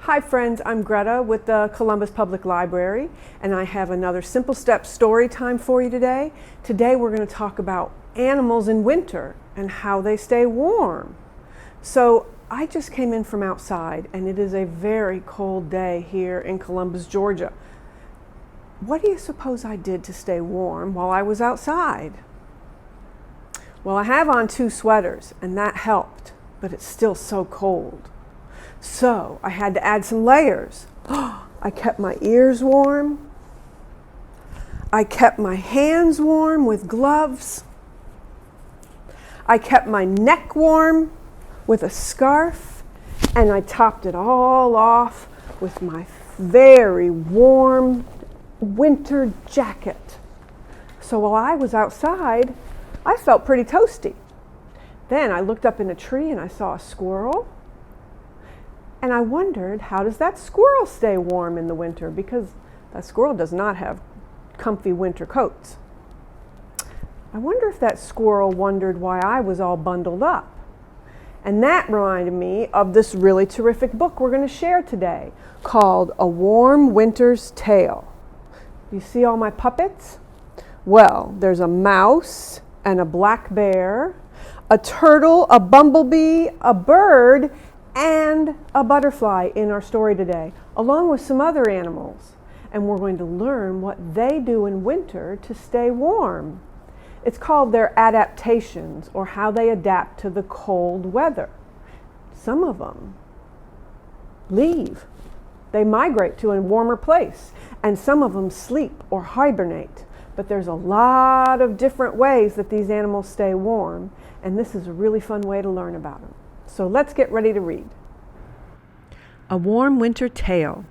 Hi friends, I'm Greta with the Columbus Public Library, and I have another Simple Steps story time for you today. Today we're going to talk about animals in winter and how they stay warm. So I just came in from outside and it is a very cold day here in Columbus, Georgia. What do you suppose I did to stay warm while I was outside? Well, I have on 2 sweaters and that helped, but it's still so cold. So I had to add some layers. I kept my ears warm. I kept my hands warm with gloves. I kept my neck warm with a scarf, and I topped it all off with my very warm winter jacket. So while I was outside, I felt pretty toasty. Then I looked up in a tree and I saw a squirrel. And I wondered, how does that squirrel stay warm in the winter? Because that squirrel does not have comfy winter coats. I wonder if that squirrel wondered why I was all bundled up. And that reminded me of this really terrific book we're going to share today called A Warm Winter's Tale. You see all my puppets? Well, there's a mouse and a black bear, a turtle, a bumblebee, a bird, and a butterfly in our story today, along with some other animals. And we're going to learn what they do in winter to stay warm. It's called their adaptations, or how they adapt to the cold weather. Some of them leave. They migrate to a warmer place, and some of them sleep or hibernate. But there's a lot of different ways that these animals stay warm, and this is a really fun way to learn about them. So let's get ready to read. A Warm Winter Tale,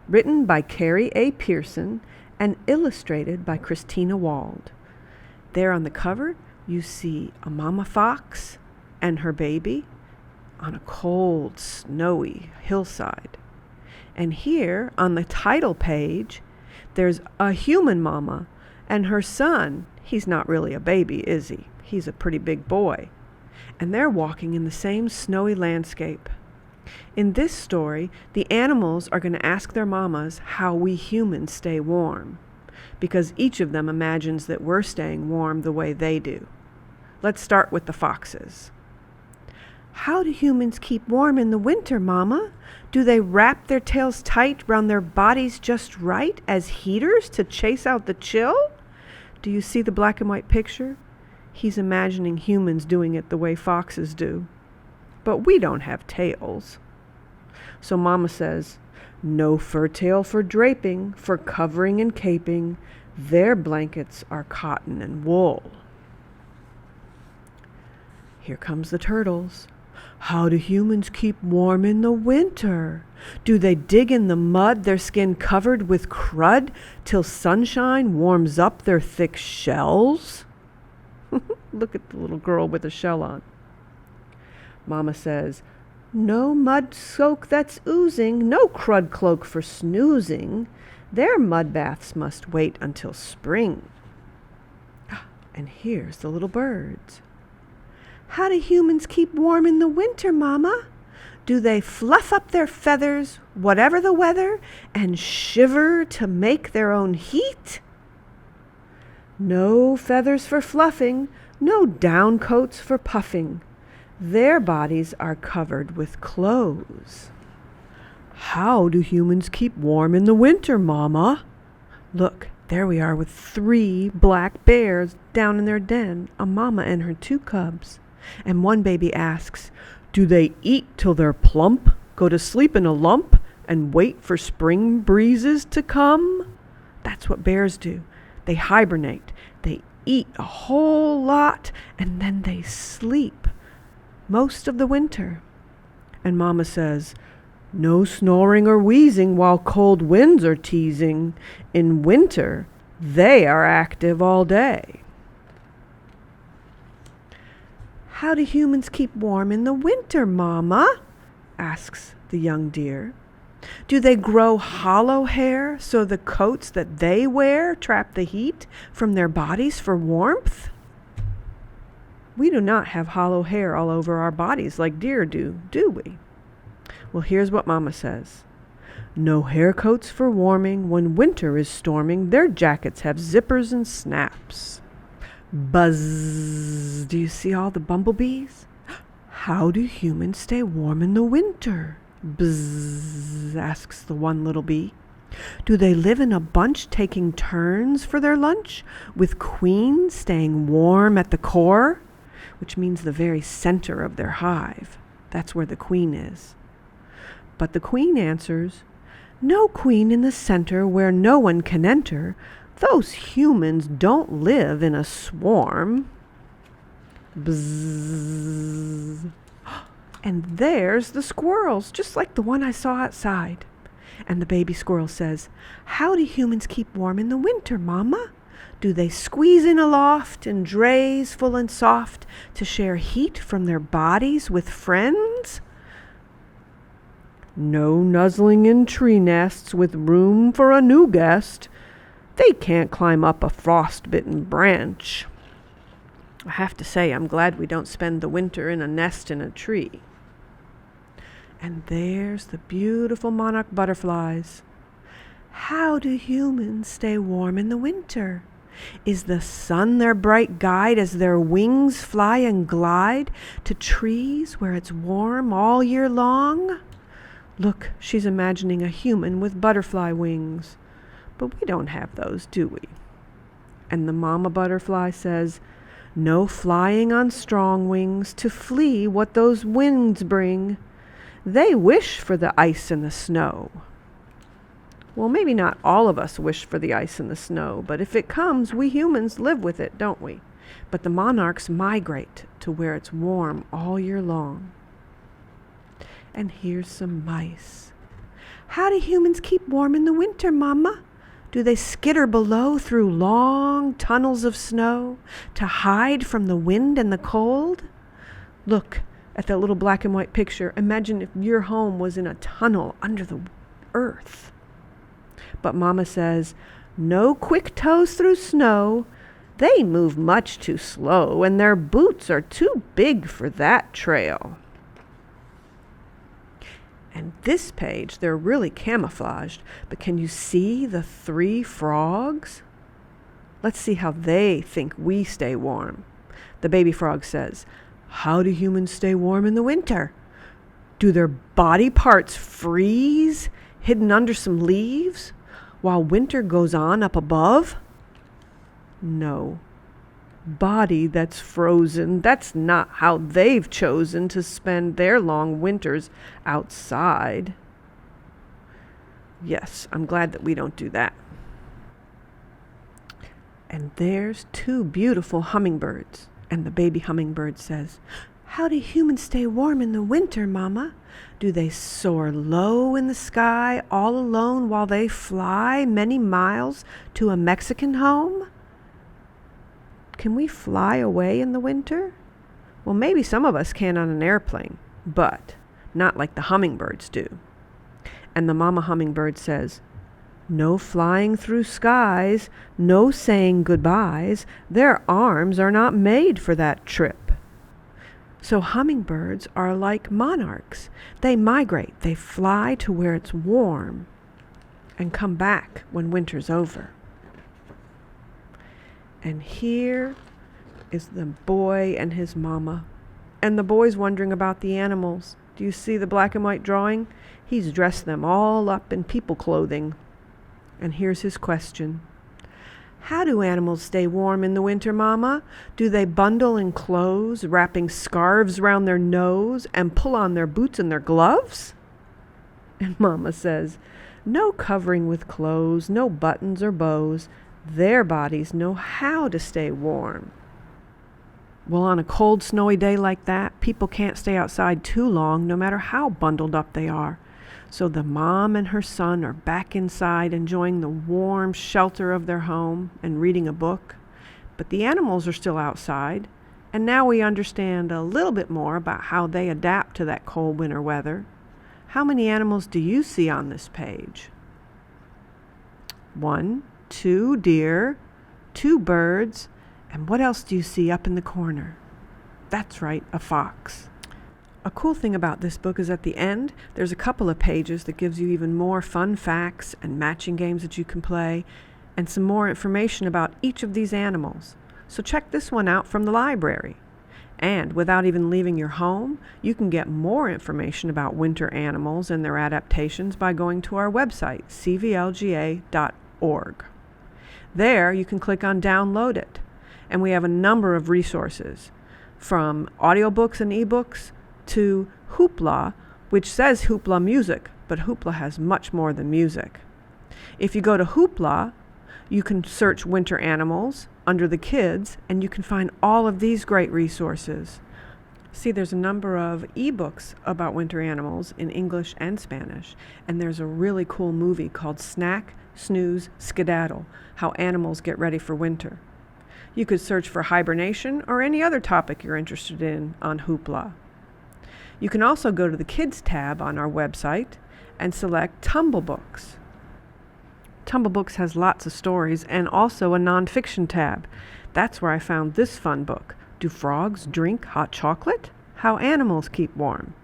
written by Carrie A. Pearson and illustrated by Christina Wald. There on the cover, you see a mama fox and her baby on a cold, snowy hillside. And here on the title page, there's a human mama and her son. He's not really a baby, is he? He's a pretty big boy. And they're walking in the same snowy landscape. In this story, the animals are going to ask their mamas how we humans stay warm, because each of them imagines that we're staying warm the way they do. Let's start with the foxes. How do humans keep warm in the winter, Mama? Do they wrap their tails tight round their bodies just right as heaters to chase out the chill? Do you see the black and white picture? He's imagining humans doing it the way foxes do. But we don't have tails. So Mama says, no fur tail for draping, for covering and caping. Their blankets are cotton and wool. Here comes the turtles. How do humans keep warm in the winter? Do they dig in the mud, their skin covered with crud, till sunshine warms up their thick shells? Look at the little girl with a shell on. Mama says, no mud soak that's oozing, no crud cloak for snoozing. Their mud baths must wait until spring. And here's the little birds. How do humans keep warm in the winter, Mama? Do they fluff up their feathers, whatever the weather, and shiver to make their own heat? No feathers for fluffing, no down coats for puffing. Their bodies are covered with clothes. How do humans keep warm in the winter, Mama? Look, there we are with 3 black bears down in their den, a mama and her 2 cubs. And one baby asks, do they eat till they're plump, go to sleep in a lump, and wait for spring breezes to come? That's what bears do. They hibernate. They eat a whole lot, and then they sleep most of the winter. And Mama says, no snoring or wheezing while cold winds are teasing. In winter, they are active all day. How do humans keep warm in the winter, Mama? Asks the young deer. Do they grow hollow hair so the coats that they wear trap the heat from their bodies for warmth? We do not have hollow hair all over our bodies like deer do we? Well, here's what Mama says. No hair coats for warming. When winter is storming, their jackets have zippers and snaps. Buzz! Do you see all the bumblebees? How do humans stay warm in the winter? Buzz! Asks the one little bee. Do they live in a bunch taking turns for their lunch, with queens staying warm at the core? Which means the very center of their hive. That's where the queen is. But the queen answers, no queen in the center where no one can enter. Those humans don't live in a swarm. Bzzz. And there's the squirrels, just like the one I saw outside. And the baby squirrel says, how do humans keep warm in the winter, Mama? Do they squeeze in aloft in drays full and soft to share heat from their bodies with friends? No nuzzling in tree nests with room for a new guest. They can't climb up a frost-bitten branch. I have to say, I'm glad we don't spend the winter in a nest in a tree. And there's the beautiful monarch butterflies. How do humans stay warm in the winter? Is the sun their bright guide as their wings fly and glide to trees where it's warm all year long? Look, she's imagining a human with butterfly wings. But we don't have those, do we? And the mama butterfly says, no flying on strong wings to flee what those winds bring. They wish for the ice and the snow. Well, maybe not all of us wish for the ice and the snow, but if it comes, we humans live with it, don't we? But the monarchs migrate to where it's warm all year long. And here's some mice. How do humans keep warm in the winter, Mama? Do they skitter below through long tunnels of snow to hide from the wind and the cold? Look at that little black and white picture. Imagine if your home was in a tunnel under the earth. But Mama says, no quick toes through snow. They move much too slow, and their boots are too big for that trail. And this page, they're really camouflaged, but can you see the 3 frogs? Let's see how they think we stay warm. The baby frog says, how do humans stay warm in the winter? Do their body parts freeze, hidden under some leaves, while winter goes on up above? No. Body that's frozen, that's not how they've chosen to spend their long winters outside. Yes, I'm glad that we don't do that. And there's 2 beautiful hummingbirds. And the baby hummingbird says, how do humans stay warm in the winter, Mama? Do they soar low in the sky all alone while they fly many miles to a Mexican home? Can we fly away in the winter? Well, maybe some of us can on an airplane, but not like the hummingbirds do. And the mama hummingbird says, no flying through skies, no saying goodbyes. Their arms are not made for that trip. So hummingbirds are like monarchs. They migrate, they fly to where it's warm and come back when winter's over. And here is the boy and his mama. And the boy's wondering about the animals. Do you see the black and white drawing? He's dressed them all up in people clothing. And here's his question. How do animals stay warm in the winter, Mama? Do they bundle in clothes, wrapping scarves round their nose, and pull on their boots and their gloves? And Mama says, no covering with clothes, no buttons or bows. Their bodies know how to stay warm. Well, on a cold, snowy day like that, people can't stay outside too long, no matter how bundled up they are. So the mom and her son are back inside, enjoying the warm shelter of their home and reading a book. But the animals are still outside, and now we understand a little bit more about how they adapt to that cold winter weather. How many animals do you see on this page? 1, 2 deer, 2 birds, and what else do you see up in the corner? That's right, a fox. A cool thing about this book is at the end, there's a couple of pages that gives you even more fun facts and matching games that you can play, and some more information about each of these animals. So check this one out from the library. And without even leaving your home, you can get more information about winter animals and their adaptations by going to our website, cvlga.org. There you can click on Download It, and we have a number of resources, from audiobooks and ebooks to Hoopla, which says Hoopla Music, but Hoopla has much more than music. If you go to Hoopla, you can search winter animals under the kids, and you can find all of these great resources. See, there's a number of ebooks about winter animals in English and Spanish, and there's a really cool movie called Snack, Snooze, Skedaddle, How Animals Get Ready for Winter. You could search for hibernation or any other topic you're interested in on Hoopla. You can also go to the Kids tab on our website and select Tumble Books. Tumble Books has lots of stories and also a nonfiction tab. That's where I found this fun book, Do Frogs Drink Hot Chocolate? How Animals Keep Warm.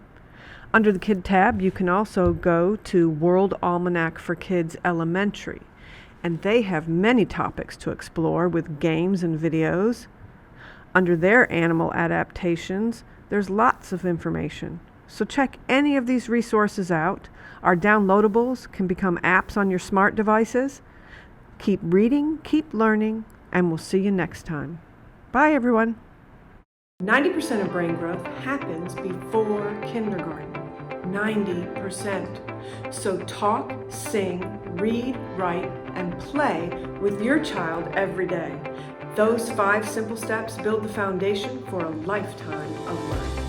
Under the Kid tab, you can also go to World Almanac for Kids Elementary, and they have many topics to explore with games and videos. Under their animal adaptations, there's lots of information. So check any of these resources out. Our downloadables can become apps on your smart devices. Keep reading, keep learning, and we'll see you next time. Bye, everyone. 90% of brain growth happens before kindergarten. 90%. So talk, sing, read, write, and play with your child every day. Those 5 simple steps build the foundation for a lifetime of learning.